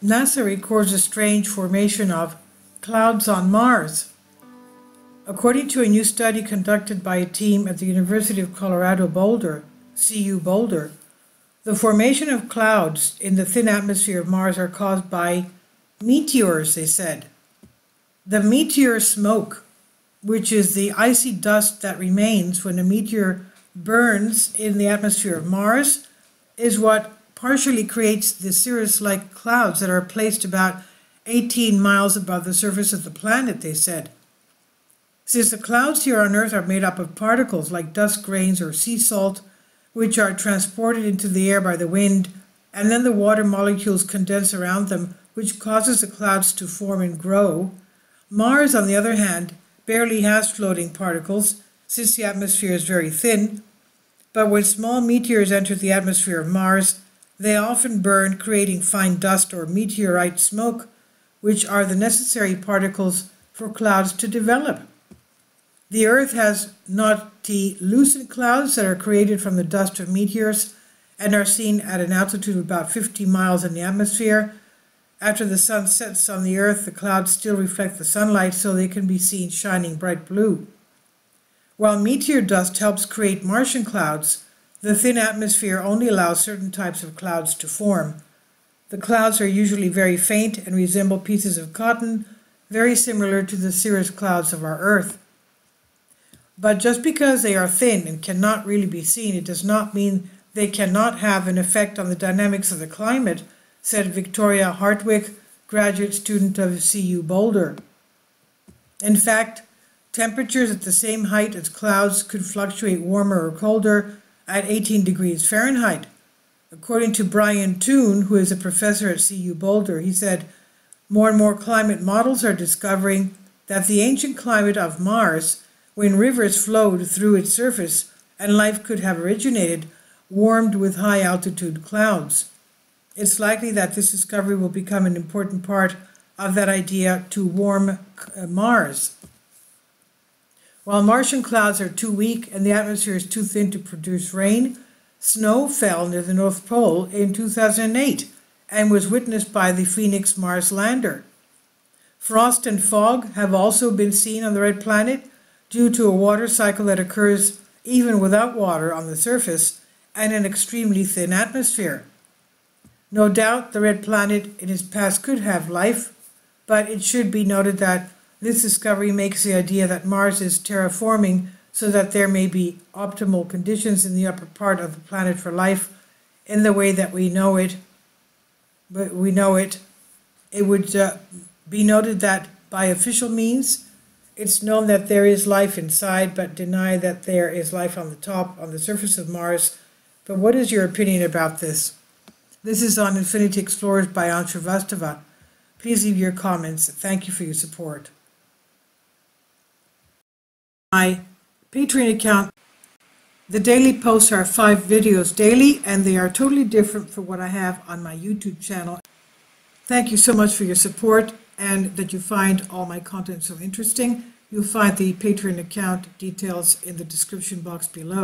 NASA records a strange formation of clouds on Mars. According to a new study conducted by a team at the University of Colorado Boulder, CU Boulder, the formation of clouds in the thin atmosphere of Mars are caused by meteors, they said. The meteor smoke, which is the icy dust that remains when a meteor burns in the atmosphere of Mars, is what partially creates the cirrus-like clouds that are placed about 18 miles above the surface of the planet, they said. Since the clouds here on Earth are made up of particles like dust grains or sea salt, which are transported into the air by the wind, and then the water molecules condense around them, which causes the clouds to form and grow, Mars, on the other hand, barely has floating particles, since the atmosphere is very thin, but when small meteors enter the atmosphere of Mars, they often burn, creating fine dust or meteorite smoke, which are the necessary particles for clouds to develop. The Earth has noctilucent clouds that are created from the dust of meteors and are seen at an altitude of about 50 miles in the atmosphere. After the sun sets on the Earth, the clouds still reflect the sunlight, so they can be seen shining bright blue. While meteor dust helps create Martian clouds, the thin atmosphere only allows certain types of clouds to form. The clouds are usually very faint and resemble pieces of cotton, very similar to the cirrus clouds of our Earth. But just because they are thin and cannot really be seen, it does not mean they cannot have an effect on the dynamics of the climate, said Victoria Hartwick, graduate student of CU Boulder. In fact, temperatures at the same height as clouds could fluctuate warmer or colder at 18 degrees Fahrenheit. According to Brian Toon, who is a professor at CU Boulder, he said, more and more climate models are discovering that the ancient climate of Mars, when rivers flowed through its surface and life could have originated, warmed with high altitude clouds. It's likely that this discovery will become an important part of that idea to warm Mars. While Martian clouds are too weak and the atmosphere is too thin to produce rain, snow fell near the North Pole in 2008 and was witnessed by the Phoenix Mars lander. Frost and fog have also been seen on the red planet due to a water cycle that occurs even without water on the surface and an extremely thin atmosphere. No doubt the red planet in its past could have life, but it should be noted that this discovery makes the idea that Mars is terraforming so that there may be optimal conditions in the upper part of the planet for life in the way that we know it. But it would be noted that by official means, it's known that there is life inside, but deny that there is life on the surface of Mars. But what is your opinion about this? This is on Infinity Explorers by Ansha Vastava. Please leave your comments. Thank you for your support. My Patreon account, the daily posts are 5 videos daily, and they are totally different from what I have on my YouTube channel. Thank you so much for your support and that you find all my content so interesting. You'll find the Patreon account details in the description box below.